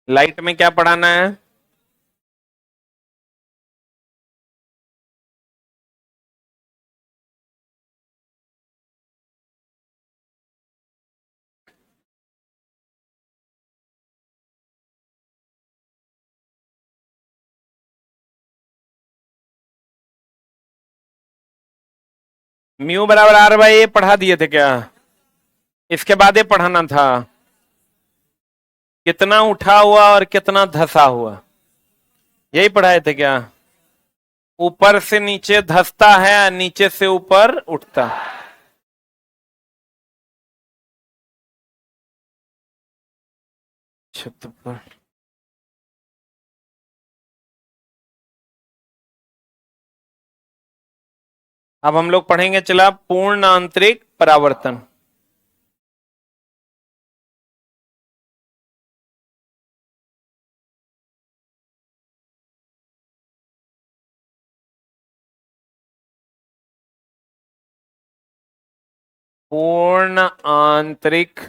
Light में क्या पढ़ाना है? म्यू बराबर आर बाई ए पढ़ा दिए थे क्या? इसके बाद ये पढ़ाना था कितना उठा हुआ और कितना धसा हुआ, यही पढ़ाए थे क्या? ऊपर से नीचे धसता है, नीचे से ऊपर उठता। छत पर अब हम लोग पढ़ेंगे, चला, पूर्ण आंतरिक परावर्तन। पूर्ण आंतरिक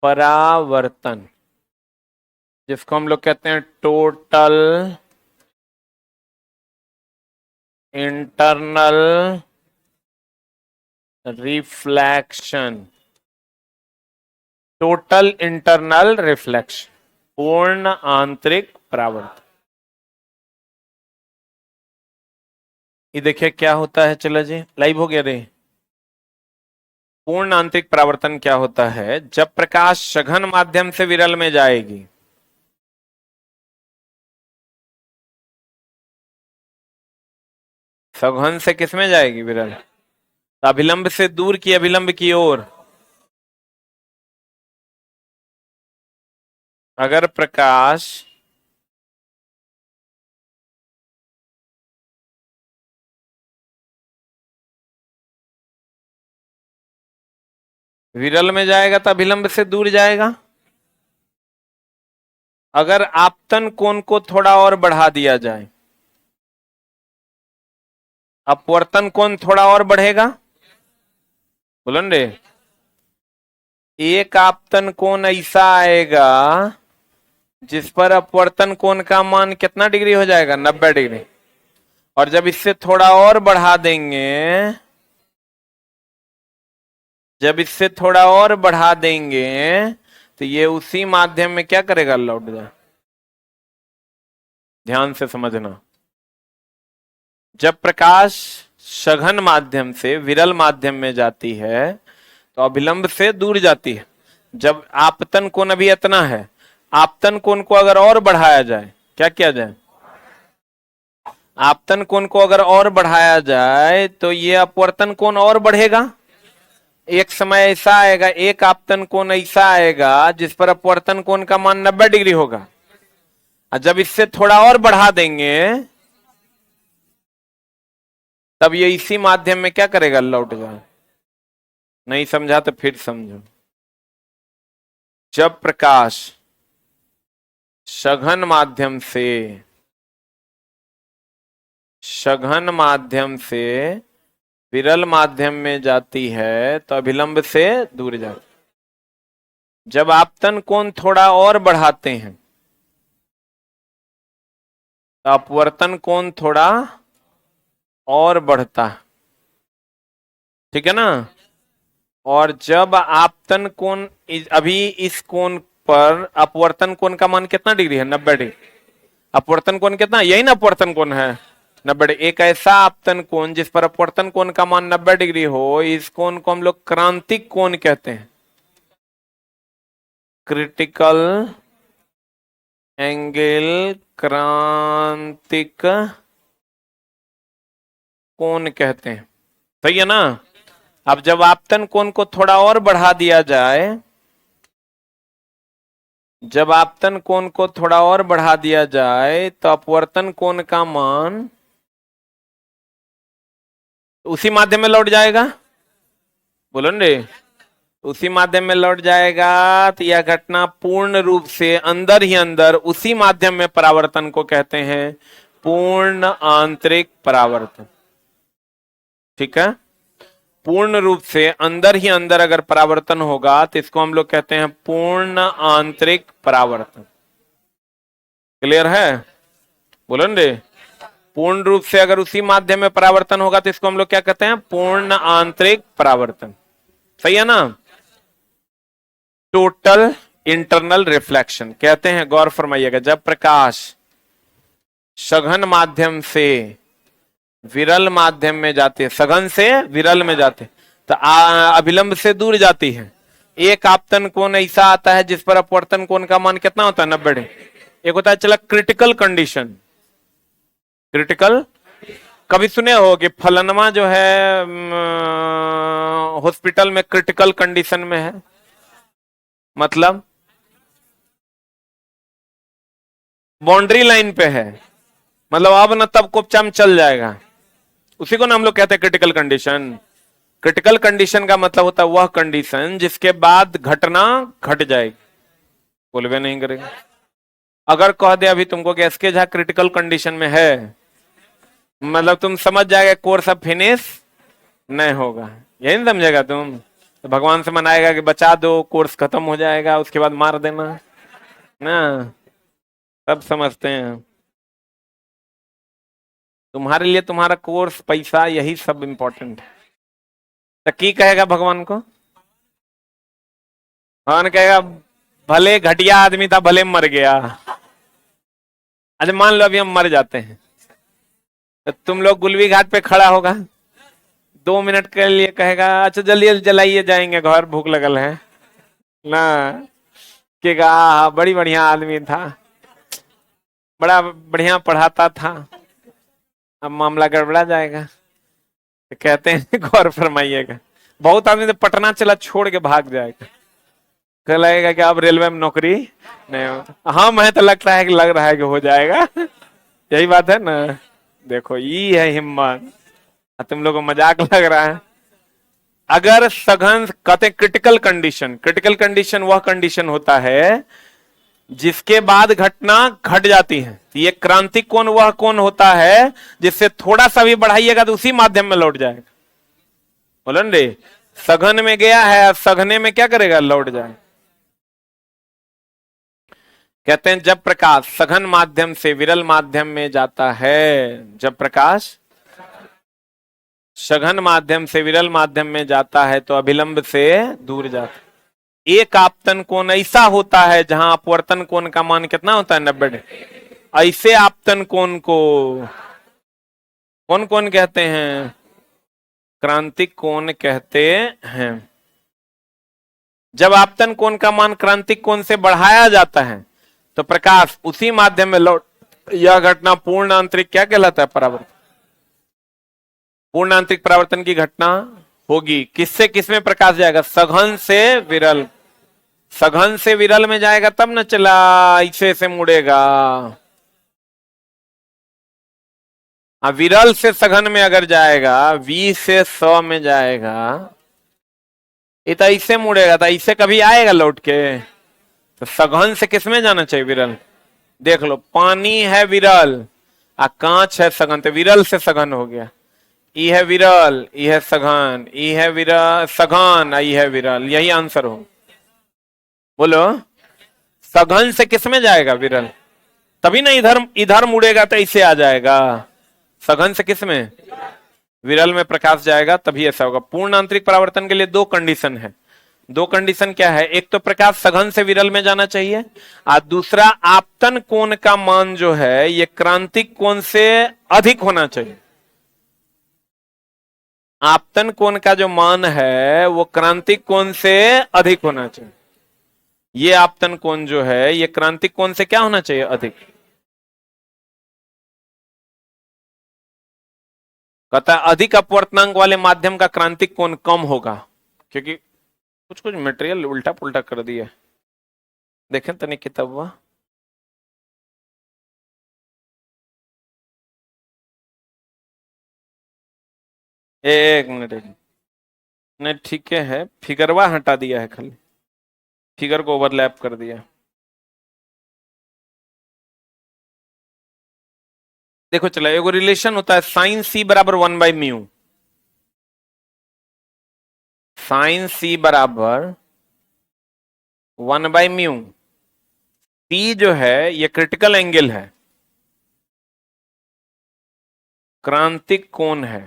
परावर्तन, जिसको हम लोग कहते हैं total internal reflection. Total internal reflection, पूर्ण आंतरिक परावर्तन। ये देखिए क्या होता है, चला जी लाइव हो गया रे। पूर्ण आंतरिक परावर्तन क्या होता है? जब प्रकाश सघन माध्यम से विरल में जाएगी, सघन से किस में जाएगी? विरल। अभिलंब से दूर की अभिलंब की ओर। अगर प्रकाश विरल में जाएगा तो अभिलंब से दूर जाएगा। अगर आपतन कोण को थोड़ा और बढ़ा दिया जाए, अपवर्तन कोण थोड़ा और बढ़ेगा। बोलो रे, एक आपतन कोण ऐसा आएगा जिस पर अपवर्तन कोण का मान कितना डिग्री हो जाएगा? 90 डिग्री। और जब इससे थोड़ा और बढ़ा देंगे, जब इससे थोड़ा और बढ़ा देंगे तो ये उसी माध्यम में क्या करेगा? लौट जाए। ध्यान से समझना, जब प्रकाश सघन माध्यम से विरल माध्यम में जाती है तो अभिलंब से दूर जाती है। जब आपतन कोण अभी इतना है, आपतन कोण को अगर और बढ़ाया जाए, क्या किया जाए? आपतन कोण को अगर और बढ़ाया जाए तो ये अपवर्तन कोण और बढ़ेगा। एक समय ऐसा आएगा, एक आपतन कोण ऐसा आएगा जिस पर अपवर्तन कोण का मान 90 डिग्री होगा। और जब इससे थोड़ा और बढ़ा देंगे तब ये इसी माध्यम में क्या करेगा? लौट जाए। नहीं समझा तो फिर समझो। जब प्रकाश सघन माध्यम से विरल माध्यम में जाती है तो अभिलंब से दूर जाती है। जब आपतन कोण थोड़ा और बढ़ाते हैं तो अपवर्तन कोण थोड़ा और बढ़ता है, ठीक है ना? और जब आपतन कोण अभी इस कोण पर अपवर्तन कोण का मान कितना डिग्री है? 90 डिग्री। अपवर्तन कोण कितना? यही ना अपवर्तन कोण है, 90 डिग्री। एक ऐसा आपतन कोण जिस पर अपवर्तन कोण का मान 90 डिग्री हो, इस कोण को हम लोग क्रांतिक कोण कहते हैं। क्रिटिकल एंगल क्रांतिक कोण कहते हैं, सही है ना? अब जब आपतन कोण को थोड़ा और बढ़ा दिया जाए, जब आपतन कोण को थोड़ा और बढ़ा दिया जाए तो अपवर्तन कोण का मान उसी माध्यम में लौट जाएगा। बोलो न रे, उसी माध्यम में लौट जाएगा। तो यह घटना पूर्ण रूप से अंदर ही अंदर उसी माध्यम में परावर्तन को कहते हैं पूर्ण आंतरिक परावर्तन, ठीक है? पूर्ण रूप से अंदर ही अंदर अगर परावर्तन होगा तो इसको हम लोग कहते हैं पूर्ण आंतरिक परावर्तन। क्लियर है? बोलो न रे। पूर्ण रूप से अगर उसी माध्यम में परावर्तन होगा तो इसको हम लोग क्या कहते हैं? पूर्ण आंतरिक परावर्तन। सही है ना? टोटल इंटरनल रिफ्लेक्शन कहते हैं। गौर फरमाइएगा, जब प्रकाश सघन माध्यम से विरल माध्यम में जाते, सघन से विरल में जाते, तो अभिलंब से दूर जाती है। एक आपतन कोण ऐसा आता है जिस पर अपवर्तन कोण का मान कितना होता है? 90 डिग्री। एक होता है चला क्रिटिकल कंडीशन। क्रिटिकल कभी सुने हो कि फलनमा जो है हॉस्पिटल में क्रिटिकल कंडीशन में है? मतलब बाउंड्री लाइन पे है, मतलब अब न तब कोपचाम चल जाएगा। उसी को ना हम लोग कहते हैं क्रिटिकल कंडीशन। क्रिटिकल कंडीशन का मतलब होता है वह कंडीशन जिसके बाद घटना घट जाएगी। बोलवे नहीं करेगा। अगर कह दे अभी तुमको कि एसके झा क्रिटिकल कंडीशन में है, मतलब तुम समझ जाएगा कोर्स अब फिनिश नहीं होगा। यही नहीं समझेगा तुम? तो भगवान से मनाएगा कि बचा दो, कोर्स खत्म हो जाएगा, उसके बाद मार देना ना। सब समझते हैं। तुम्हारे लिए तुम्हारा कोर्स, पैसा, यही सब इंपॉर्टेंट है। तो की कहेगा भगवान को? भगवान कहेगा भले घटिया आदमी था, भले मर गया। अच्छा मान लो अभी हम मर जाते हैं, तो तुम लोग गुलवी घाट पे खड़ा होगा, 2 मिनट के लिए कहेगा अच्छा जल्दी जल्दी जलाइए, जाएंगे घर, भूख लगल है ना। कहेगा हाँ बड़ी बढ़िया आदमी था, बड़ा बढ़िया पढ़ाता था, अब मामला गड़बड़ा जाएगा। तो कहते हैं गौर फरमाइएगा, बहुत आदमी तो पटना चला छोड़ के भाग जाएगा, कह लगेगा कि अब रेलवे में नौकरी नहीं हो। हाँ मैं तो लगता है कि लग रहा है कि हो जाएगा। यही बात है ना। देखो ये है हिम्मत। तुम लोगों को मजाक लग रहा है। अगर सघन कहते हैं क्रिटिकल कंडीशन, क्रिटिकल कंडीशन वह कंडीशन होता है जिसके बाद घटना घट जाती है। ये क्रांतिक कोण वह कोण होता है जिससे थोड़ा सा भी बढ़ाइएगा तो उसी माध्यम में लौट जाएगा। बोलो न रे। सघन में गया है, सघने में क्या करेगा? लौट जाए। कहते हैं जब प्रकाश सघन माध्यम से विरल माध्यम में जाता है, जब प्रकाश सघन माध्यम से विरल माध्यम में जाता है तो अभिलंब से दूर जाता है। एक आपतन कोण ऐसा होता है जहां अपवर्तन कोण का मान कितना होता है? 90 डिग्री। ऐसे आपतन कोण को कौन कौन कहते हैं? क्रांतिक कोण कहते हैं। जब आपतन कोण का मान क्रांतिक कोण से बढ़ाया जाता है तो प्रकाश उसी माध्यम में लौट, यह घटना पूर्ण आंतरिक क्या कहलाता है? परावर्तन। पूर्ण आंतरिक परावर्तन की घटना होगी। किससे किसमें प्रकाश जाएगा? सघन से विरल। सघन से विरल में जाएगा तब न चला ऐसे से मुड़ेगा। विरल से सघन में अगर जाएगा, वी से स में जाएगा, ये तो ऐसे मुड़ेगा, तो ऐसे कभी आएगा लौट के? तो सघन से किसमें जाना चाहिए? विरल। देख लो पानी है विरल, कांच है सघन, तो विरल से सघन हो गया। ई है विरल, ई है सघन, ई है विरल सघन, ई है विरल, यही आंसर हो। बोलो सघन से किसमें जाएगा? विरल। तभी ना इधर इधर मुड़ेगा तो ऐसे आ जाएगा। सघन से किसमें? विरल में प्रकाश जाएगा, तभी ऐसा होगा। पूर्ण आंतरिक परावर्तन के लिए दो कंडीशन है। दो कंडीशन क्या है? एक तो प्रकाश सघन से विरल में जाना चाहिए, और दूसरा आपतन कोण का मान जो है ये क्रांतिक कोण से अधिक होना चाहिए। आपतन कोण का जो मान है वो क्रांतिक कोण से अधिक होना चाहिए। ये आपतन कोण जो है ये क्रांतिक कोण से क्या होना चाहिए? अधिक। कहता है अधिक अपवर्तनांक वाले माध्यम का क्रांतिक कोण कम होगा, क्योंकि कुछ कुछ मटेरियल उल्टा पुल्टा कर दिया। देखें तनिक किताब हुआ। एक मिनट, एक नहीं ठीक है, फिगरवा हटा दिया है, खाली फिगर को ओवरलैप कर दिया। देखो चला एगो रिलेशन होता है साइन सी बराबर 1/μ। साइन सी बराबर 1/μ। सी जो है ये क्रिटिकल एंगल है, क्रांतिक कोण है।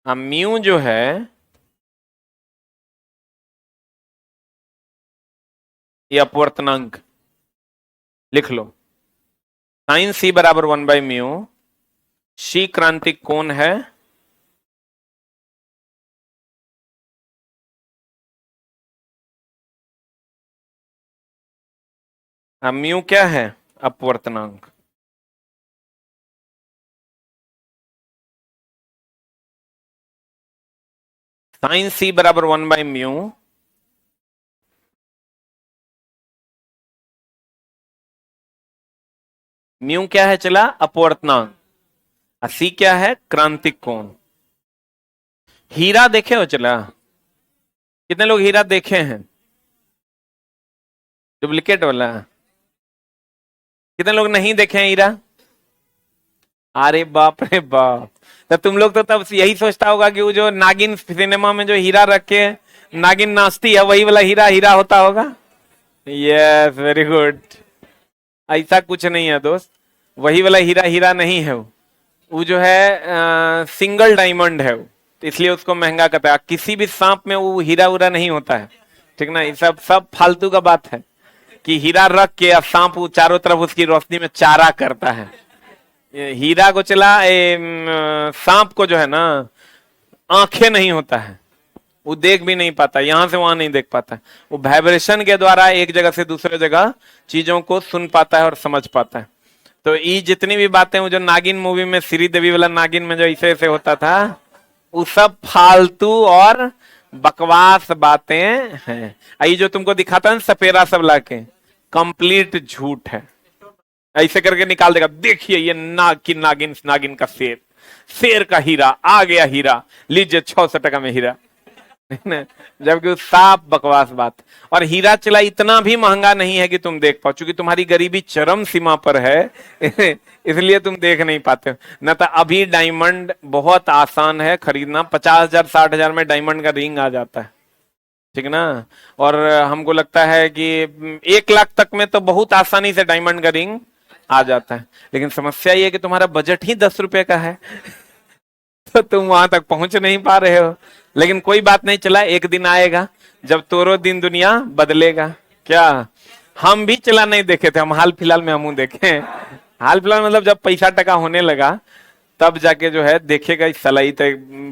अब म्यू जो है ये अपवर्तनांक, लिख लो। साइन सी बराबर 1/μ, सी क्रांतिक कोण है, अब म्यू क्या है? अपवर्तनांक। साइन सी बराबर 1/μ, म्यू क्या है चला? अपवर्तनांक। सी क्या है? क्रांतिक कोण। हीरा देखे हो चला? कितने लोग हीरा देखे हैं? डुप्लीकेट वाला। कितने लोग नहीं देखे हैं हीरा? अरे बाप रे बाप, तो तुम लोग तो तब यही सोचता होगा कि वो जो नागिन सिनेमा में जो हीरा रख के नागिन नाचती है वही वाला हीरा हीरा होता होगा। Yes, very good. ऐसा कुछ नहीं है दोस्त, वही वाला हीरा हीरा नहीं है। वो जो है सिंगल डायमंड है वो, तो इसलिए उसको महंगा कहता है। किसी भी सांप में वो हीरा उरा नहीं होता है, ठीक ना? ये सब सब फालतू का बात है कि हीरा रख के सांप चारों तरफ उसकी रोशनी में चारा करता है। हीरा को चला सांप को जो है ना आंखें नहीं होता है, वो देख भी नहीं पाता, यहां से वहां नहीं देख पाता। वो वाइब्रेशन के द्वारा एक जगह से दूसरे जगह चीजों को सुन पाता है और समझ पाता है। तो ये जितनी भी बातें वो जो नागिन मूवी में श्रीदेवी वाला नागिन में जो ऐसे ऐसे होता था, वो सब फालतू और बकवास बातें हैं। ये जो तुमको दिखाता है सपेरा सब लाके, कंप्लीट झूठ है। ऐसे करके निकाल देगा, देखिए ये नागिन नागिन का शेर, शेर का हीरा आ गया, हीरा लीजिए 600 टका में हीरा। जबकि साफ बकवास बात। और हीरा चला इतना भी महंगा नहीं है कि तुम देख पाओ, क्योंकि तुम्हारी गरीबी चरम सीमा पर है इसलिए तुम देख नहीं पाते हो। न तो अभी डायमंड बहुत आसान है खरीदना, 50,000 60,000 में डायमंड का रिंग आ जाता है, ठीक ना? और हमको लगता है कि 1 लाख तक में तो बहुत आसानी से डायमंड का रिंग आ जाता है। लेकिन समस्या ये है कि तुम्हारा बजट ही 10 रुपए का है तो तुम वहां तक पहुंच नहीं पा रहे हो। लेकिन कोई बात नहीं, चला एक दिन आएगा जब तोरो दिन दुनिया बदलेगा। क्या हम भी चला नहीं देखे थे, हम हाल फिलहाल में हम देखे। हाल फिलहाल मतलब जब पैसा टका होने लगा तब जाके जो है देखेगा इस सलाई तो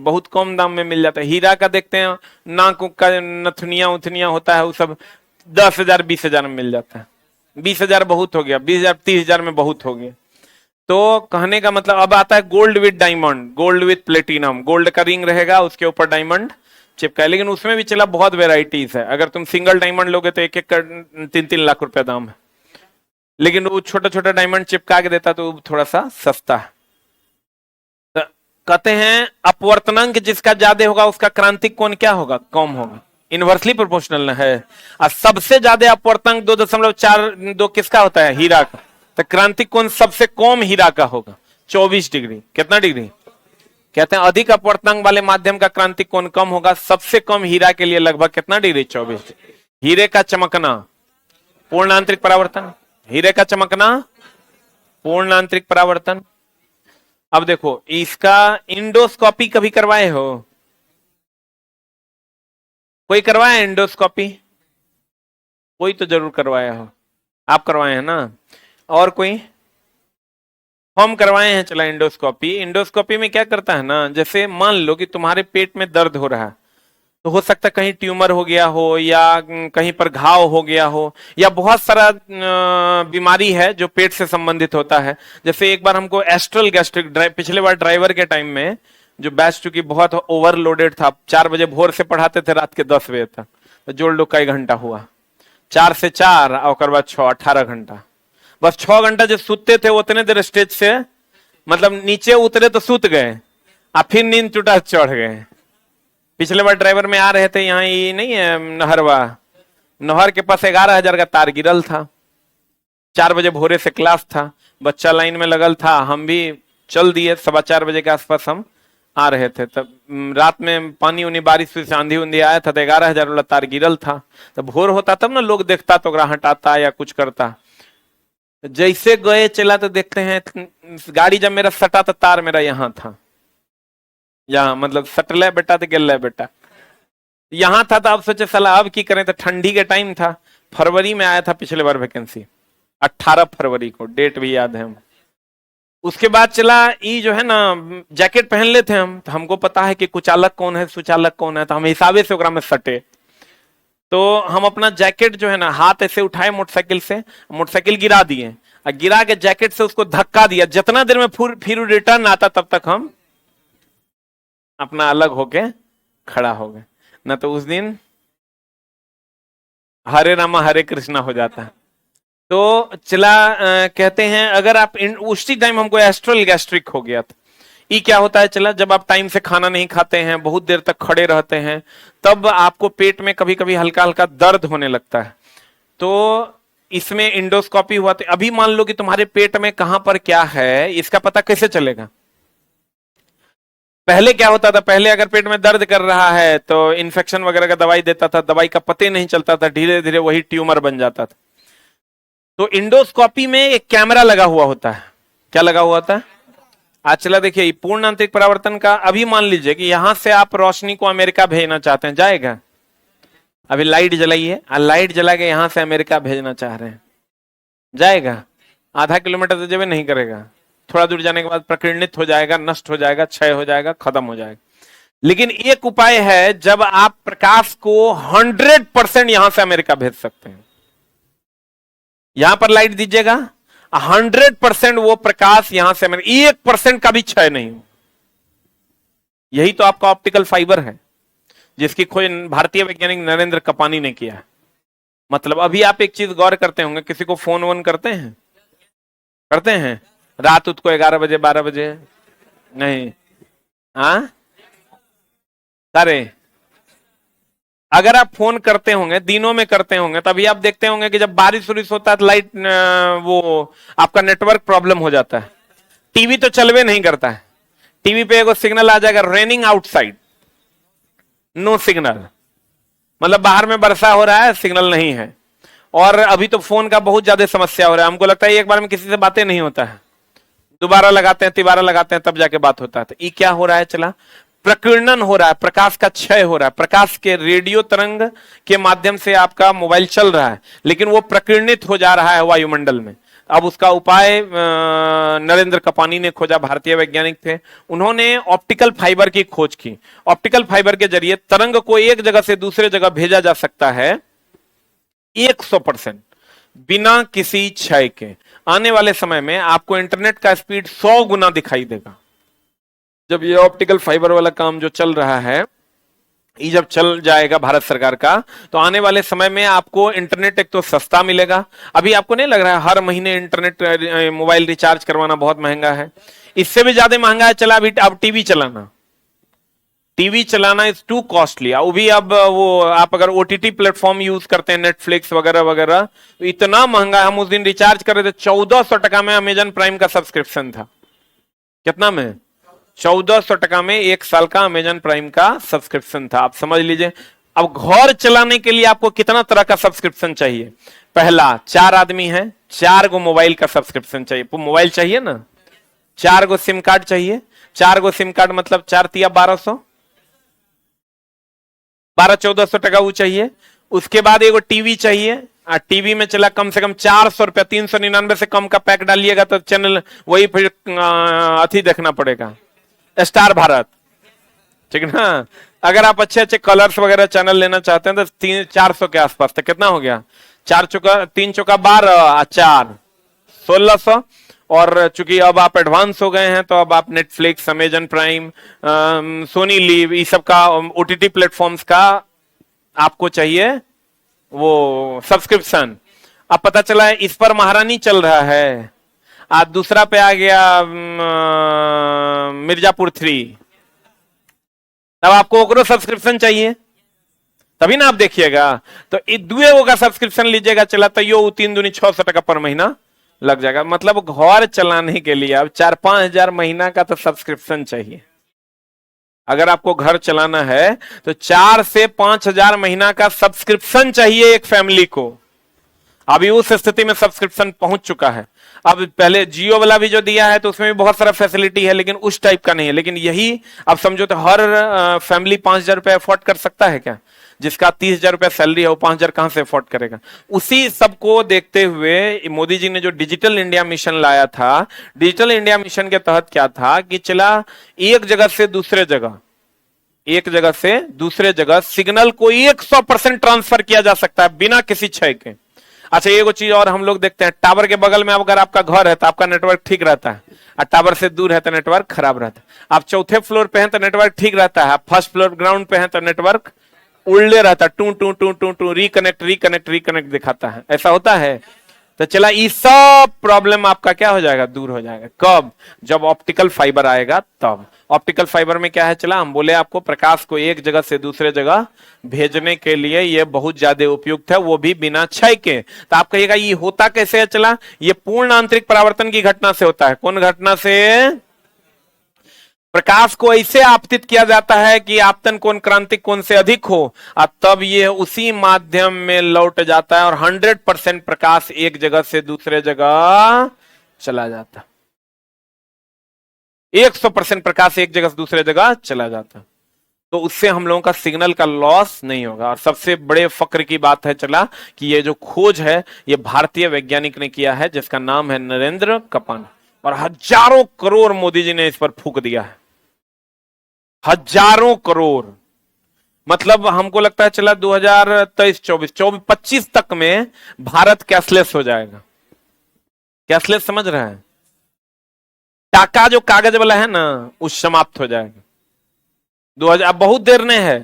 बहुत कम दाम में मिल जाता है। हीरा का देखते हैं नाक का नथुनिया उथनिया होता है, वो सब 10,000 20,000 में मिल जाता है। 20,000 बहुत हो गया, 20,000 30,000 में बहुत हो गया। तो कहने का मतलब अब आता है gold with diamond, gold with platinum. Gold का रिंग रहेगा, उसके ऊपर डायमंड चिपका है। लेकिन उसमें भी चला बहुत वेराइटीज है। अगर तुम सिंगल डायमंड लोगे तो 1-1 का 3-3 लाख रुपया दाम है। लेकिन वो छोटा छोटा डायमंड चिपका के देता तो थोड़ा सा सस्ता है। तो कहते हैं अपवर्तनांक जिसका ज्यादा होगा उसका क्रांतिक कोण क्या होगा? कम होगा। इनवर्सली प्रोपोर्शनल है। और सबसे ज्यादा अपवर्तनांक 2.42 किसका होता है? हीरा का। तो क्रांतिक कोण सबसे कम हीरा का होगा 24 डिग्री। कितना डिग्री? कहते हैं अधिक अपवर्तनांक वाले माध्यम का क्रांतिक कोण कम होगा, सबसे कम हीरा के लिए लगभग कितना डिग्री? 24। हीरे का चमकना पूर्ण आंतरिक परावर्तन, हीरे का चमकना पूर्ण आंतरिक परावर्तन। अब देखो इसका इंडोस्कोपी कभी करवाए हो? कोई करवाया इंडोस्कोपी? कोई तो जरूर करवाया हो, आप करवाए हैं ना? और कोई? हम करवाए हैं चला इंडोस्कोपी। इंडोस्कोपी में क्या करता है ना, जैसे मान लो कि तुम्हारे पेट में दर्द हो रहा है, तो हो सकता है कहीं ट्यूमर हो गया हो या कहीं पर घाव हो गया हो या बहुत सारा बीमारी है जो पेट से संबंधित होता है। जैसे एक बार हमको एस्ट्रल गैस्ट्रिक, पिछले बार ड्राइवर के टाइम में जो बैच चूंकि बहुत ओवरलोडेड था, 4 बजे भोर से पढ़ाते थे रात के 10 बजे तक, तो जोड़ लो कई घंटा हुआ, 4 से 4 और बाद 6, 18 घंटा। बस 6 घंटा जो सुतते थे उतने देर स्टेज से मतलब नीचे उतरे तो सुत गए और फिर नींद टूटा चढ़ गए। पिछले बार ड्राइवर में आ रहे थे, यहाँ ये नहीं है नहरवा, नहर के पास 11,000 का तार गिरल था। 4 बजे भोरे से क्लास था, बच्चा लाइन में लगल था, हम भी चल दिए। 4:15 बजे के आसपास हम आ रहे थे तब रात में पानी उनी बारिश से आंधी उंधी आया था तो 11,000 वाला तार गिरल था। तो भोर होता तब ना लोग देखता तो ओकरा हटाता या कुछ करता। जैसे गए चला तो देखते हैं गाड़ी जब मेरा सटा तो तार मेरा यहाँ था, यहाँ मतलब सटल बेटा तो गिर बेटा यहाँ था। तो अब सोचे साला अब की करें, तो ठंडी के टाइम था, फरवरी में आया था पिछले बार वैकेंसी, 18 फरवरी को, डेट भी याद है हम। उसके बाद चला ये जो है ना जैकेट पहन लेते हम, तो हमको पता है कि कुचालक कौन है सुचालक कौन है, तो हम हिसाबे से ओकरा में सटे। तो हम अपना जैकेट जो है ना हाथ ऐसे उठाए मोटरसाइकिल से, मोटरसाइकिल गिरा दिए और गिरा के जैकेट से उसको धक्का दिया। जितना देर में फिर रिटर्न आता तब तक हम अपना अलग होके खड़ा हो गए, ना तो उस दिन हरे रामा हरे कृष्णा हो जाता है। तो चला कहते हैं अगर आप उसी टाइम हमको एस्ट्रल गैस्ट्रिक हो गया था। ये क्या होता है चला, जब आप टाइम से खाना नहीं खाते हैं, बहुत देर तक खड़े रहते हैं, तब आपको पेट में कभी कभी हल्का हल्का दर्द होने लगता है। तो इसमें इंडोस्कोपी हुआ। तो अभी मान लो कि तुम्हारे पेट में कहां पर क्या है, इसका पता कैसे चलेगा? पहले क्या होता था, पहले अगर पेट में दर्द कर रहा है तो इन्फेक्शन वगैरह का दवाई देता था, दवाई का पते नहीं चलता था, धीरे धीरे वही ट्यूमर बन जाता था। तो इंडोस्कोपी में एक कैमरा लगा हुआ होता है। क्या लगा हुआ होता है? आज चला देखिए पूर्ण आंतरिक परावर्तन का। अभी मान लीजिए कि यहां से आप रोशनी को अमेरिका भेजना चाहते हैं, जाएगा? अभी लाइट जलाइए, लाइट जला के यहां से अमेरिका भेजना चाह रहे हैं, जाएगा? आधा किलोमीटर तो जब नहीं करेगा, थोड़ा दूर जाने के बाद प्रकीर्णित हो जाएगा, नष्ट हो जाएगा, क्षय हो जाएगा, खत्म हो जाएगा। लेकिन एक उपाय है, जब आप प्रकाश को 100% यहां से अमेरिका भेज सकते हैं। यहां पर लाइट दीजिएगा, 100% वो प्रकाश यहां से अमेरिका, 1% का भी क्षय नहीं हो। यही तो आपका ऑप्टिकल फाइबर है, जिसकी खोज भारतीय वैज्ञानिक नरेंद्र कपानी ने किया है। मतलब अभी आप एक चीज गौर करते होंगे, किसी को फोन वोन करते हैं, करते हैं रात को 11 बजे 12 बजे? नहीं। हाँ अरे अगर आप फोन करते होंगे दिनों में करते होंगे, तभी आप देखते होंगे कि जब बारिश उरिश होता है तो लाइट वो आपका नेटवर्क प्रॉब्लम हो जाता है। टीवी तो चलवे नहीं करता है, टीवी पे एगो सिग्नल आ जाएगा, रेनिंग आउटसाइड, नो सिग्नल, मतलब बाहर में वर्षा हो रहा है, सिग्नल नहीं है। और अभी तो फोन का बहुत ज्यादा समस्या हो रहा है, हमको लगता है एक बार में किसी से बातें नहीं होता है, दोबारा लगाते हैं तिबारा लगाते हैं तब जाके बात होता है। तो ये क्या हो रहा है चला, प्रकीर्णन हो रहा है, प्रकाश का क्षय हो रहा है। प्रकाश के रेडियो तरंग के माध्यम से आपका मोबाइल चल रहा है, लेकिन वो प्रकीर्णित हो जा रहा है वायुमंडल में। अब उसका उपाय नरेंद्र कपानी ने खोजा, भारतीय वैज्ञानिक थे, उन्होंने ऑप्टिकल फाइबर की खोज की। ऑप्टिकल फाइबर के जरिए तरंग को एक जगह से दूसरे जगह भेजा जा सकता है 100% बिना किसी क्षय के। आने वाले समय में आपको इंटरनेट का स्पीड 100 गुना दिखाई देगा जब ये ऑप्टिकल फाइबर वाला काम जो चल रहा है, ये जब चल जाएगा भारत सरकार का, तो आने वाले समय में आपको इंटरनेट एक तो सस्ता मिलेगा। अभी आपको नहीं लग रहा है हर महीने इंटरनेट मोबाइल रिचार्ज करवाना बहुत महंगा है? इससे भी ज्यादा महंगा है चला अभी अब टीवी चलाना। टीवी चलाना इज टू कॉस्टली। वो भी अब वो आप अगर ओटीटी प्लेटफॉर्म यूज करते हैं, नेटफ्लिक्स वगैरह वगैरह, तो इतना महंगा है। हम उस दिन रिचार्ज कर रहे थे, 1400 टका में अमेजन प्राइम का सब्सक्रिप्शन था। कितना में? 1400 टका में 1 साल का अमेजन प्राइम का सब्सक्रिप्शन था। आप समझ लीजिए अब घर चलाने के लिए आपको कितना तरह का सब्सक्रिप्शन चाहिए। पहला, 4 आदमी हैं, 4 गो मोबाइल का सब्सक्रिप्शन चाहिए। मोबाइल चाहिए ना, 4 गो सिम कार्ड चाहिए। 4 गो सिम कार्ड मतलब 4 तिया 1200, 1200-1400 टका वो चाहिए। उसके बाद एगो टीवी चाहिए, टीवी में चला कम से कम 400 रुपया, 399 से कम का पैक डालिएगा तो चैनल वही फिर अथी देखना पड़ेगा, स्टार भारत, ठीक ना। अगर आप अच्छे अच्छे कलर्स वगैरह चैनल लेना चाहते हैं तो 300-400 के आसपास। तो कितना हो गया? 4 चौका 3 चौका 12, 4 1600। और चूंकि अब आप एडवांस हो गए हैं तो अब आप Netflix, Amazon Prime, Sony LIV, ये सब का ओटीटी प्लेटफॉर्म्स का आपको चाहिए वो सब्सक्रिप्शन। अब पता चला है इस पर महारानी चल रहा है, आज दूसरा पे आ गया मिर्जापुर 3, तब आपको ओकरो सब्सक्रिप्शन चाहिए, तभी ना आप देखिएगा। तो दुए वो का सब्सक्रिप्शन लीजिएगा चला तो यो 3 दूनी 600 टका पर महीना लग जाएगा। मतलब घर चलाने के लिए अब 4-5 हजार महीना का तो सब्सक्रिप्शन चाहिए। अगर आपको घर चलाना है तो 4 से 5 हजार महीना का सब्सक्रिप्शन चाहिए एक फैमिली को। अभी उस स्थिति में सब्सक्रिप्शन पहुंच चुका है। अब पहले जियो वाला भी जो दिया है तो उसमें भी बहुत सारा फैसिलिटी है, लेकिन उस टाइप का नहीं है। लेकिन यही अब समझो तो हर फैमिली 5 हजार रुपए अफोर्ड कर सकता है क्या? जिसका 30 हजार रुपया सैलरी है वो 5 हजार कहां से अफोर्ड करेगा? उसी सबको देखते हुए मोदी जी ने जो डिजिटल इंडिया मिशन लाया था, डिजिटल इंडिया मिशन के तहत क्या था कि चला एक जगह से दूसरे जगह, एक जगह से दूसरे जगह सिग्नल को 100% ट्रांसफर किया जा सकता है बिना किसी क्षय के। अच्छा, एक चीज और हम लोग देखते हैं, टावर के बगल में अगर आपका घर है तो आपका नेटवर्क ठीक रहता है, और टावर से दूर है तो नेटवर्क खराब रहता है। आप चौथे फ्लोर पे हैं तो नेटवर्क ठीक रहता है, आप फर्स्ट फ्लोर ग्राउंड पे हैं तो नेटवर्क उड़ले रहता है, to to to to to reconnect reconnect reconnect दिखाता है। ऐसा होता है। तो चला ये सब प्रॉब्लम आपका क्या हो जाएगा? दूर हो जाएगा। कब? जब ऑप्टिकल फाइबर आएगा तब। ऑप्टिकल फाइबर में क्या है, चला हम बोले आपको प्रकाश को एक जगह से दूसरे जगह भेजने के लिए ये बहुत ज्यादा उपयुक्त है, वो भी बिना क्षय के। तो आप कहिएगा ये होता कैसे है? चला ये पूर्ण आंतरिक परावर्तन की घटना से होता है। कौन घटना से? प्रकाश को ऐसे आपतित किया जाता है कि आपतन कोण क्रांतिक कोण से अधिक हो, और तब ये उसी माध्यम में लौट जाता है और 100% प्रकाश एक जगह से दूसरे जगह चला जाता है। 100% प्रकाश एक जगह से दूसरे जगह चला जाता है। तो उससे हम लोगों का सिग्नल का लॉस नहीं होगा। और सबसे बड़े फक्र की बात है चला कि ये जो खोज है ये भारतीय वैज्ञानिक ने किया है, जिसका नाम है नरेंद्र कपान, और हजारों करोड़ मोदी जी ने इस पर फूंक दिया है। हजारों करोड़, मतलब हमको लगता है चला 2023 24 25 तक में भारत कैशलेस हो जाएगा। कैशलेस समझ रहा है? टाका जो कागज वाला है ना, उस समाप्त हो जाएगा 2000। अब बहुत देर ने है,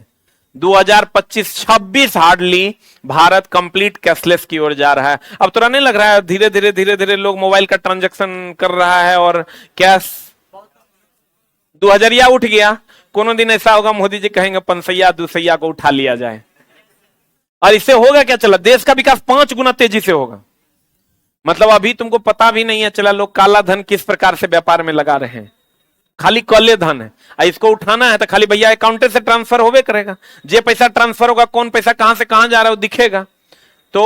2025-26 हार्डली भारत कंप्लीट कैशलेस की ओर जा रहा है। अब तो नहीं लग रहा है धीरे धीरे धीरे धीरे लोग मोबाइल का ट्रांजैक्शन कर रहा है और कैश 2000 उठ गया। कोनो दिन ऐसा होगा मोदी जी कहेंगे पंसैया दूसैया को उठा लिया जाए, और इससे होगा क्या? चला देश का विकास 5 गुना तेजी से होगा। मतलब अभी तुमको पता भी नहीं है चला लोग काला धन किस प्रकार से व्यापार में लगा रहे हैं। खाली काले धन है, इसको उठाना है तो खाली भैया अकाउंट से ट्रांसफर होवे करेगा। जे पैसा ट्रांसफर होगा, कौन पैसा कहां से कहां जा रहा है वो दिखेगा। तो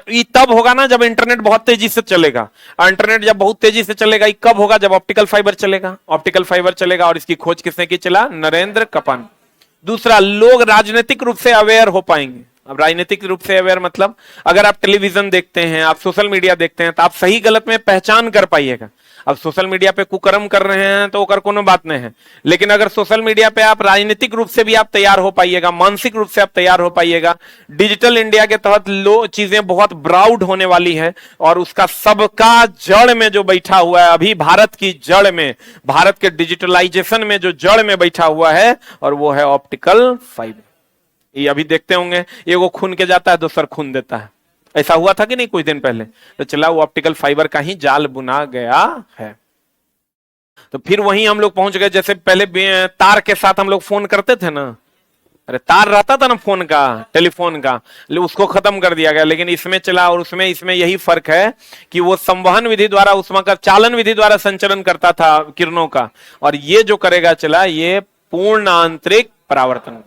ये तब होगा ना जब इंटरनेट बहुत तेजी से चलेगा, और इंटरनेट जब बहुत तेजी से चलेगा ये कब होगा? जब ऑप्टिकल फाइबर चलेगा। ऑप्टिकल फाइबर चलेगा, और इसकी खोज किसने की? चला नरेंद्र कपान। दूसरा, लोग राजनीतिक रूप से अवेयर हो पाएंगे। अब राजनीतिक रूप से अवेयर मतलब अगर आप टेलीविजन देखते हैं, आप सोशल मीडिया देखते हैं, तो आप सही गलत में पहचान कर पाइएगा। अब सोशल मीडिया पे कुकर्म कर रहे हैं तो ओकर कोनो बात नहीं है, लेकिन अगर सोशल मीडिया पे आप राजनीतिक रूप से भी आप तैयार हो पाइएगा, मानसिक रूप से आप तैयार हो पाइएगा। डिजिटल इंडिया के तहत लो चीजें बहुत ब्राउड होने वाली है, और उसका सबका जड़ में जो बैठा हुआ है, अभी भारत की जड़ में, भारत के डिजिटलाइजेशन में जो जड़ में बैठा हुआ है, और वो है ऑप्टिकल फाइबर। ये अभी देखते होंगे, एगो खून के जाता है, दूसर खून देता है। ऐसा हुआ था कि नहीं कुछ दिन पहले? तो चला वो ऑप्टिकल फाइबर का ही जाल बुना गया है। तो फिर वहीं हम लोग पहुंच गए, जैसे पहले तार के साथ हम लोग फोन करते थे ना, अरे तार रहता था ना फोन का, टेलीफोन का, उसको खत्म कर दिया गया। लेकिन इसमें चला, और उसमें इसमें यही फर्क है कि वो संवहन विधि द्वारा, उष्मा का चालन विधि द्वारा संचरण करता था किरणों का, और ये जो करेगा चला ये पूर्ण आंतरिक परावर्तन।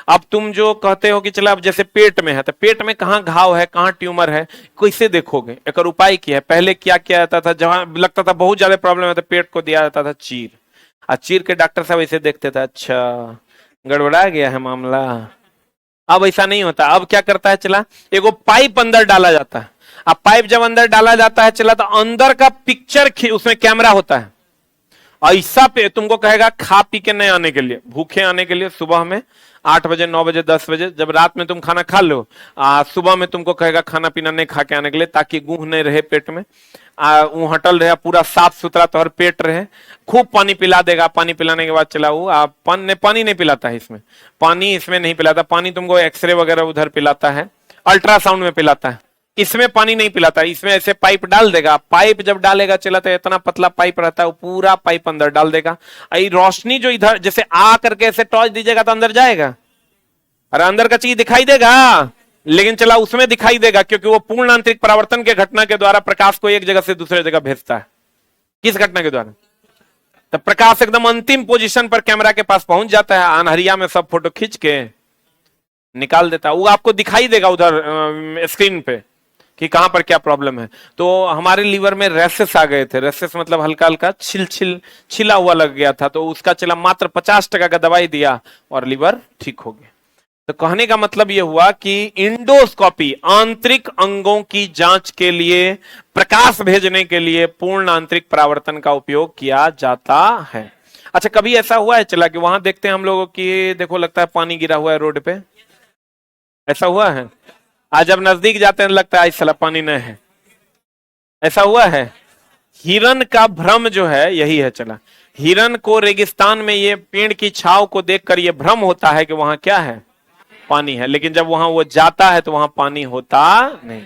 अब तुम जो कहते हो कि चला अब जैसे पेट में है, तो पेट में कहाँ घाव है, कहाँ ट्यूमर है, कैसे देखोगे? एक उपाय किया है। पहले क्या किया जाता था, जहां लगता था बहुत ज्यादा प्रॉब्लम है तो पेट को दिया जाता था चीर, और चीर के डॉक्टर साहब ऐसे देखते थे, अच्छा गड़बड़ा गया है मामला। अब ऐसा नहीं होता। अब क्या करता है चला, एगो पाइप अंदर डाला जाता है। अब पाइप जब अंदर डाला जाता है चला, तो अंदर का पिक्चर उसमें कैमरा होता है। ऐसा पे तुमको कहेगा खा पी के नहीं आने के लिए, भूखे आने के लिए, सुबह में 8 बजे 9 बजे 10 बजे, जब रात में तुम खाना खा लो, सुबह में तुमको कहेगा खाना पीना नहीं खा के आने के लिए, ताकि गुह नहीं रहे पेट में, वो हटल रहे, पूरा साफ सुथरा तोहर पेट रहे। खूब पानी पिला देगा। पानी पिलाने के बाद चला वो पानी नहीं पिलाता है इसमें, पानी इसमें नहीं पिलाता। पानी तुमको एक्सरे वगैरह उधर पिलाता है, अल्ट्रासाउंड में पिलाता है, इसमें पानी नहीं पिलाता। इसमें ऐसे पाइप डाल देगा। पाइप जब डालेगा चला तो इतना पतला पाइप रहता है, वो पूरा पाइप अंदर डाल देगा। रोशनी जो इधर जैसे आ करके ऐसे टॉर्च दीजिएगा तो अंदर जाएगा, अरे अंदर का चीज दिखाई देगा, लेकिन चला उसमें दिखाई देगा, क्योंकि वो पूर्ण आंतरिक परावर्तन के घटना के द्वारा प्रकाश को एक जगह से दूसरे जगह भेजता है। किस घटना के द्वारा? तो प्रकाश एकदम अंतिम पोजीशन पर कैमरा के पास पहुंच जाता है, अनहरिया में सब फोटो खींच के निकाल देता है। वो आपको दिखाई देगा उधर स्क्रीन पे कि कहां पर क्या प्रॉब्लम है। तो हमारे लीवर में रेसेस आ गए थे, रेसेस मतलब हल्का हल्का छिला हुआ लग गया था, तो उसका चला मात्र 50% का दवाई दिया और लीवर ठीक हो गया। तो कहने का मतलब यह हुआ कि इंडोस्कोपी आंतरिक अंगों की जांच के लिए, प्रकाश भेजने के लिए पूर्ण आंतरिक परावर्तन का उपयोग किया जाता है। अच्छा, कभी ऐसा हुआ है चला कि वहां देखते हैं हम लोगों की, देखो लगता है पानी गिरा हुआ है रोड पे, ऐसा हुआ है? आज जब नजदीक जाते हैं लगता है इस साला पानी नहीं है, ऐसा हुआ है? हिरन का भ्रम जो है यही है चला, हिरन को रेगिस्तान में ये पेड़ की छाव को देखकर ये भ्रम होता है कि वहां क्या है, पानी है, लेकिन जब वहां वो जाता है तो वहां पानी होता नहीं।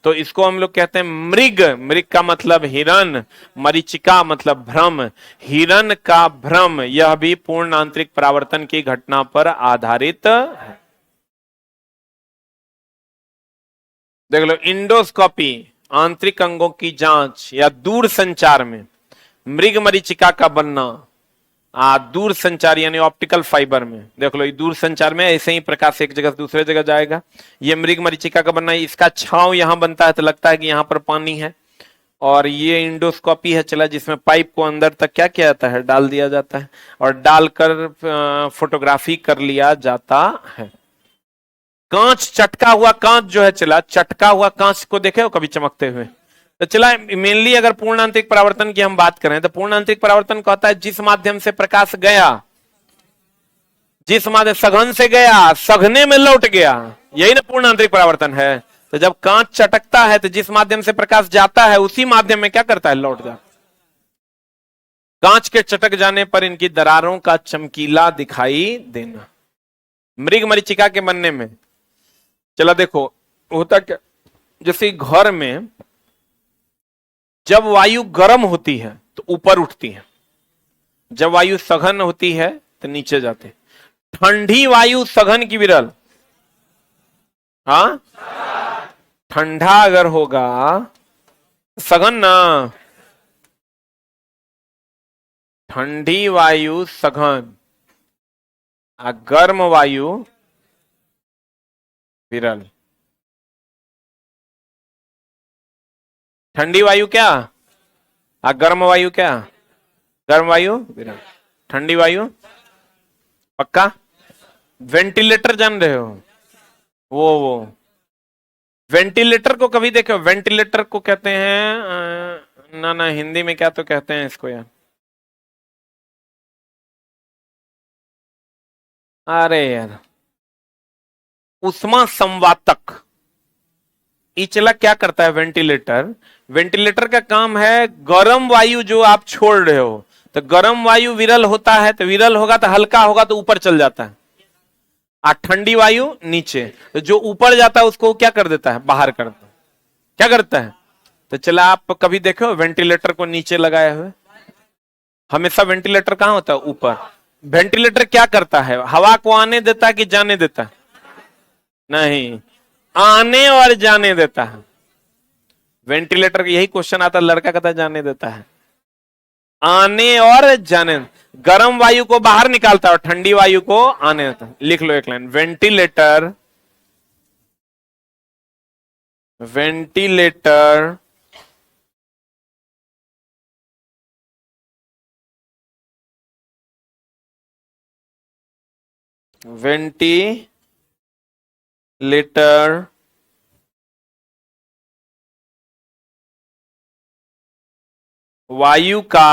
तो इसको हम लोग कहते हैं मृग, मृग का मतलब हिरन, मरीचिका मतलब भ्रम, हिरन का भ्रम, यह भी पूर्ण आंतरिक परावर्तन की घटना पर आधारित है। देख लो, इंडोस्कोपी आंतरिक अंगों की जांच या दूर संचार में मृग मरीचिका का बनना, दूर संचार यानी ऑप्टिकल फाइबर में, देख लो दूर संचार में ऐसे ही प्रकाश एक जगह से दूसरे जगह जाएगा, ये मृग मरीचिका का बनना, इसका छांव यहां बनता है तो लगता है कि यहां पर पानी है। और ये इंडोस्कोपी है चला, जिसमें पाइप को अंदर तक क्या किया जाता है, डाल दिया जाता है और डालकर फोटोग्राफी कर लिया जाता है। कांच, चटका हुआ कांच जो है चला, चटका हुआ कांच को देखे हो कभी चमकते हुए? तो चला मेनली अगर पूर्ण आंतरिक परावर्तन की हम बात करें तो पूर्ण आंतरिक परावर्तन कहता है जिस माध्यम से प्रकाश गया, जिस माध्यम सघन से गया सघने में लौट गया, यही ना पूर्ण आंतरिक परावर्तन है। तो जब कांच चटकता है तो जिस माध्यम से प्रकाश जाता है उसी माध्यम में क्या करता है, लौट जाता। कांच के चटक जाने पर इनकी दरारों का चमकीला दिखाई देना। मृग मरीचिका के बनने में चला देखो होता क्या, जैसे घर में जब वायु गर्म होती है तो ऊपर उठती है, जब वायु सघन होती है तो नीचे जाते। ठंडी वायु सघन की विरल, हाँ ठंडा अगर होगा सघन ना, ठंडी वायु सघन, गर्म वायु विरल। ठंडी वायु क्या, गर्म वायु क्या, गर्म वायु विरल, ठंडी वायु पक्का। वेंटिलेटर जान रहे हो, वो वेंटिलेटर को कभी देखे हो? वेंटिलेटर को कहते हैं ना हिंदी में क्या तो कहते हैं इसको यार, अरे यार उष्मा संवातक। इचला क्या करता है वेंटिलेटर, वेंटिलेटर का काम है गर्म वायु जो आप छोड़ रहे हो, तो गर्म वायु विरल होता है, तो विरल होगा तो हल्का होगा तो ऊपर चल जाता है, ठंडी वायु नीचे, तो जो ऊपर जाता है उसको क्या कर देता है, बाहर कर देता है। क्या करता है? तो चला आप कभी देखो वेंटिलेटर को नीचे लगाए हुए, हमेशा वेंटिलेटर कहां होता है, ऊपर। वेंटिलेटर क्या करता है, हवा को आने देता है कि जाने देता है? नहीं, आने और जाने देता है। वेंटिलेटर का यही क्वेश्चन आता है, लड़का कहता है जाने देता है, आने और जाने, गर्म वायु को बाहर निकालता है और ठंडी वायु को आने देता है। लिख लो एक लाइन, वेंटिलेटर, वेंटिलेटर वेंटिलेटर वायु का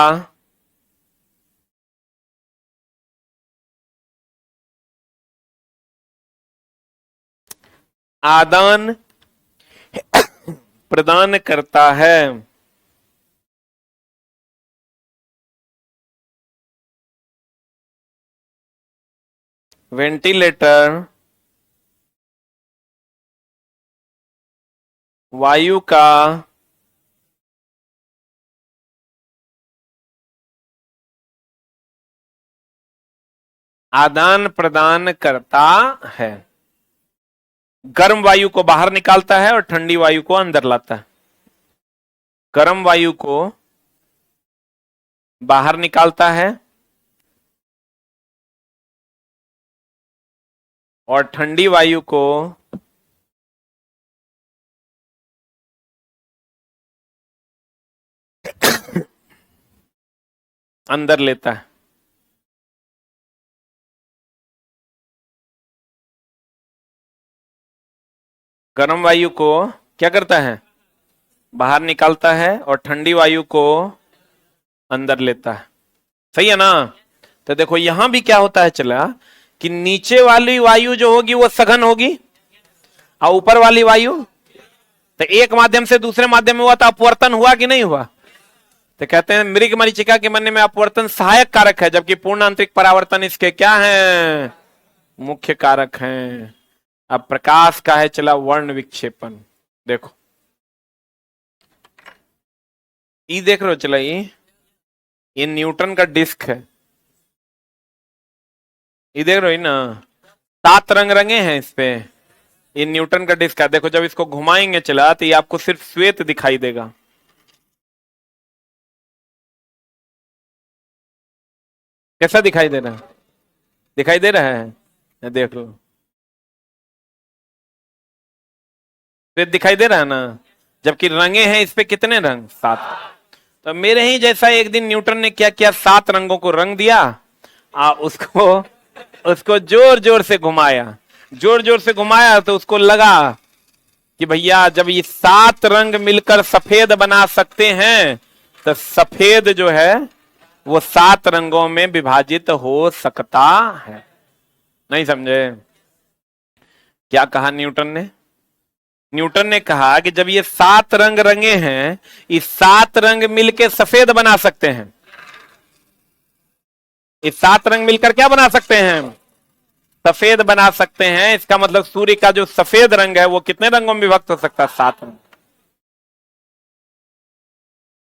आदान प्रदान करता है। वेंटिलेटर वायु का आदान प्रदान करता है, गर्म वायु को बाहर निकालता है और ठंडी वायु को अंदर लाता है। गर्म वायु को बाहर निकालता है और ठंडी वायु को अंदर लेता है। गर्म वायु को क्या करता है? बाहर निकालता है और ठंडी वायु को अंदर लेता है। सही है ना? तो देखो यहां भी क्या होता है चला कि नीचे वाली वायु जो होगी वो सघन होगी और ऊपर वाली वायु, तो एक माध्यम से दूसरे माध्यम में हुआ तो अपवर्तन हुआ कि नहीं हुआ? तो कहते हैं मृग मरीचिका के बनने में अपवर्तन सहायक कारक है, जबकि पूर्ण आंतरिक परावर्तन इसके क्या है? मुख्य कारक हैं। अब प्रकाश का है चला वर्ण विक्षेपण। देखो ये देख रहे हो चला, ये न्यूटन का डिस्क है, ये देख रहे हो ना, 7 रंग रंगे हैं इस पे। ये न्यूटन का डिस्क है। देखो जब इसको घुमाएंगे चला तो ये आपको सिर्फ श्वेत दिखाई देगा। कैसा दिखाई दे रहा है? दिखाई दे रहा है? देख लो, श्वेत दिखाई दे रहा है ना, जबकि रंगे हैं इस पे कितने रंग? 7। तो मेरे ही जैसा एक दिन न्यूटन ने क्या किया, 7 रंगों को रंग दिया, उसको उसको जोर जोर से घुमाया। जोर जोर से घुमाया तो उसको लगा कि भैया जब ये 7 रंग मिलकर सफेद बना सकते हैं तो सफेद जो है वो 7 रंगों में विभाजित हो सकता है। नहीं समझे? क्या कहा न्यूटन ने? न्यूटन ने कहा कि जब ये 7 रंग रंगे हैं, ये 7 रंग मिलके सफेद बना सकते हैं। ये 7 रंग मिलकर क्या बना सकते हैं? सफेद बना सकते हैं। इसका मतलब सूर्य का जो सफेद रंग है वो कितने रंगों में विभक्त हो सकता है? 7 रंग।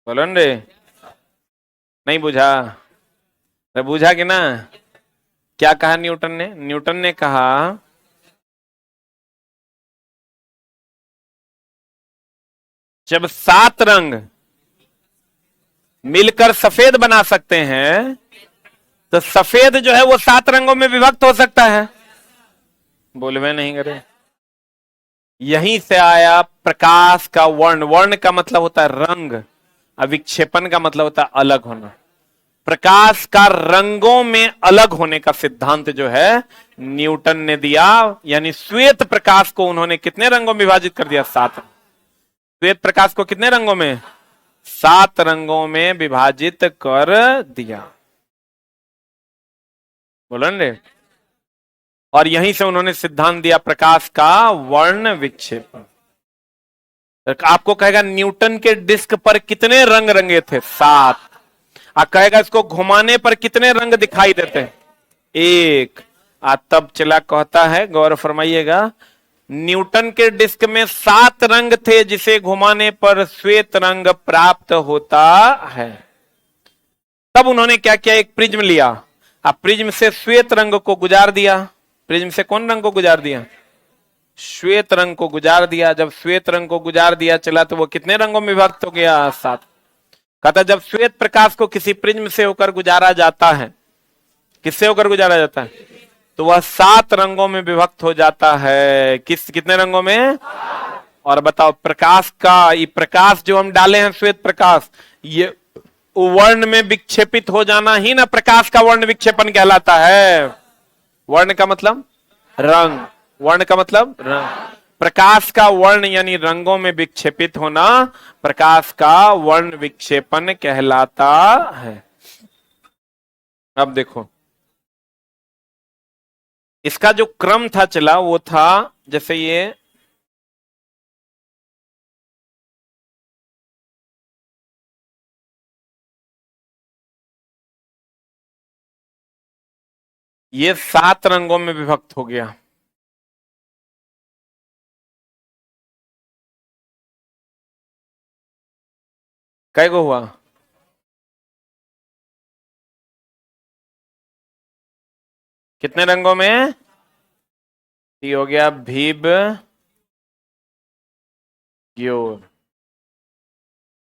बोलो रे, नहीं बुझा? बुझा कि ना? क्या कहा न्यूटन ने? न्यूटन ने कहा जब 7 रंग मिलकर सफेद बना सकते हैं तो सफेद जो है वो 7 रंगों में विभक्त हो सकता है। बोलवे नहीं करे। यहीं से आया प्रकाश का वर्ण। वर्ण का मतलब होता है रंग, अविक्षेपण का मतलब होता है अलग होना। प्रकाश का रंगों में अलग होने का सिद्धांत जो है न्यूटन ने दिया, यानी श्वेत प्रकाश को उन्होंने कितने रंगों में विभाजित कर दिया? 7। श्वेत प्रकाश को कितने रंगों में? 7 रंगों में विभाजित कर दिया। बोलो रे। और यहीं से उन्होंने सिद्धांत दिया प्रकाश का वर्ण विक्षेपण। आपको कहेगा न्यूटन के डिस्क पर कितने रंग रंगे थे? 7। आप कहेगा इसको घुमाने पर कितने रंग दिखाई देते हैं? 1। तब चला कहता है, गौर फरमाइएगा, न्यूटन के डिस्क में 7 रंग थे जिसे घुमाने पर श्वेत रंग प्राप्त होता है। तब उन्होंने क्या किया? एक प्रिज्म लिया, अब प्रिज्म से श्वेत रंग को गुजार दिया। प्रिज्म से कौन रंग को गुजार दिया? श्वेत रंग को गुजार दिया। जब श्वेत रंग को गुजार दिया चला तो वो कितने रंगों में विभक्त हो गया? 7। कहता जब श्वेत प्रकाश को किसी प्रिज्म से होकर गुजारा जाता है, किससे होकर गुजारा जाता है, तो वह 7 रंगों में विभक्त हो जाता है। कितने रंगों में? और बताओ प्रकाश का, ये प्रकाश जो हम डाले हैं श्वेत प्रकाश, ये वर्ण में विक्षेपित हो जाना ही ना प्रकाश का वर्ण विक्षेपण कहलाता है। वर्ण का मतलब रंग, वर्ण का मतलब रंग। प्रकाश का वर्ण यानी रंगों में विक्षेपित होना प्रकाश का वर्ण विक्षेपण कहलाता है। अब देखो इसका जो क्रम था चला वो था जैसे ये 7 रंगों में विभक्त हो गया। कै गो हुआ? कितने रंगों में? ये हो गया भीब ग्योर।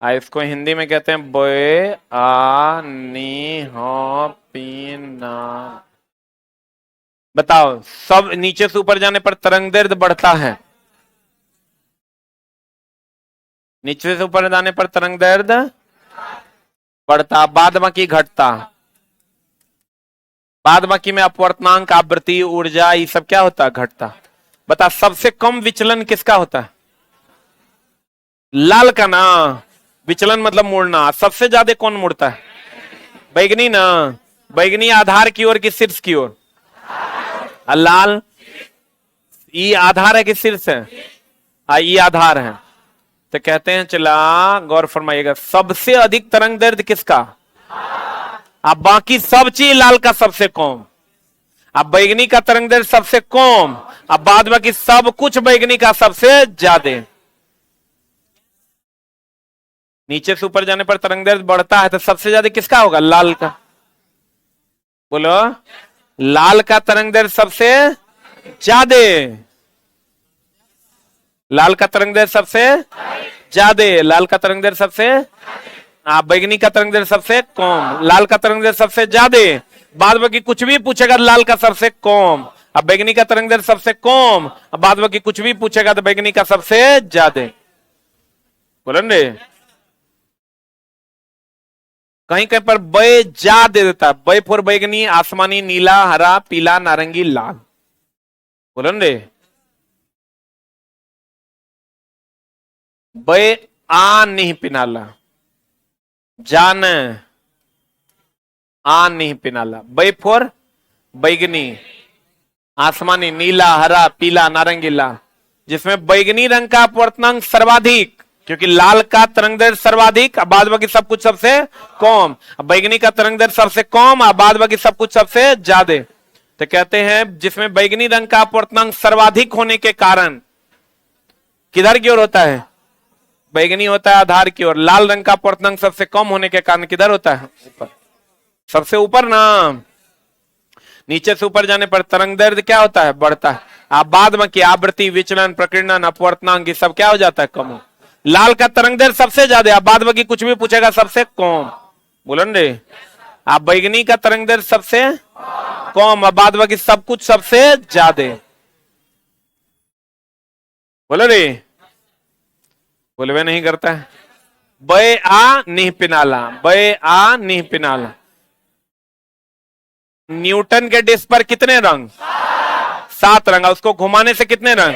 इसको हिंदी में कहते हैं बे आ नी हो पी ना। बताओ, सब नीचे से ऊपर जाने पर तरंग दैर्ध्य बढ़ता है, नीचे से ऊपर जाने पर तरंग दैर्ध्य बढ़ता, बाद बाकी घटता, बाद बाकी में अपवर्तनांक, आवृत्ति, ऊर्जा, ये सब क्या होता है? घटता। बता, सबसे कम विचलन किसका होता है? लाल का ना। विचलन मतलब मुड़ना। सबसे ज्यादा कौन मुड़ता है? बैगनी ना। बैगनी आधार की ओर कि शीर्ष की ओर? लाल ये आधार है कि शीर्ष है? ये आधार है। तो कहते हैं, चला गौर फरमाइएगा, सबसे अधिक तरंग दैर्ध्य किसका? अब बाकी सब चीज लाल का सबसे कम, अब बैगनी का तरंग दैर्ध्य सबसे कम, अब बाद बाकी सब कुछ बैगनी का सबसे ज्यादा। नीचे से ऊपर जाने पर तरंग दैर्ध्य बढ़ता है, तो सबसे ज्यादा किसका होगा? लाल का। बोलो, लाल का तरंग दैर्ध्य सबसे ज्यादा, लाल का तरंग दैर्ध्य सबसे ज्यादा, लाल का तरंग दैर्ध्य सबसे, बैगनी का तरंग दैर्ध्य सबसे कम, लाल का तरंग दैर्ध्य सबसे ज्यादा, बाद बाकी कुछ भी पूछेगा तो लाल का सबसे कम, अब बैगनी का तरंग दैर्ध्य सबसे कम, अब बाद बाकी कुछ भी पूछेगा तो बैगनी का सबसे ज्यादा। बोलेंगे कहीं कहीं पर बै जा दे देता है, बै फोर बैगनी, आसमानी, नीला, हरा, पीला, नारंगी, लाल। बोलेंगे बै आ नहीं पिनाला, जान आ नहीं पिनाला, बै फोर बैगनी, आसमानी, नीला, हरा, पीला, नारंगी, लाल, जिसमें बैगनी रंग का अपवर्तनांक सर्वाधिक, क्योंकि लाल का तरंग दैर्ध्य सर्वाधिक, बाद बाकी सब कुछ सबसे कम, बैगनी का तरंग दैर्ध्य सबसे कम, बाद बाकी सब कुछ सबसे ज्यादा। तो कहते हैं जिसमें बैगनी रंग का अपवर्तनांक सर्वाधिक होने के कारण किधर की ओर होता है? बैगनी होता है आधार की ओर। लाल रंग का अपवर्तनांक सबसे कम होने के कारण किधर होता है? ऊपर, सबसे ऊपर ना। नीचे से ऊपर जाने पर तरंग दैर्ध्य क्या होता है? बढ़ता है। आप बाद में की आवृत्ति, विचलन, प्रकीर्णन, अपवर्तनांक ये सब क्या हो जाता है? कम हो। लाल का तरंग दैर्ध्य सबसे ज्यादा, आप बाद बाकी कुछ भी पूछेगा सबसे कम। बोलन रे, आप बैगनी का तरंग दैर्ध्य सबसे कम, अब बाद बाकी सब कुछ सबसे ज्यादा। बोलो रे, बोलवे नहीं करता है। बै आ निह पिनाला, बै आ निह पिनाला। न्यूटन के डिस्क पर कितने रंग? 7 रंग। उसको घुमाने से कितने रंग?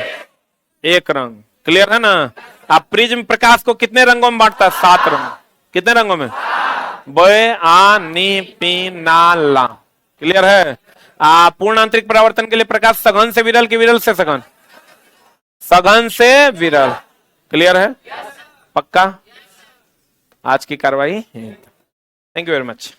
1 रंग। क्लियर है ना? आप प्रिज्म प्रकाश को कितने रंगों में बांटता है? 7 रंग। कितने रंगों में? बै आ नि पी ना ला। क्लियर है? पूर्ण आंतरिक परावर्तन के लिए प्रकाश सघन से विरल की विरल से सघन? सघन से विरल। क्लियर है? पक्का? आज की कार्रवाई। Thank you very much.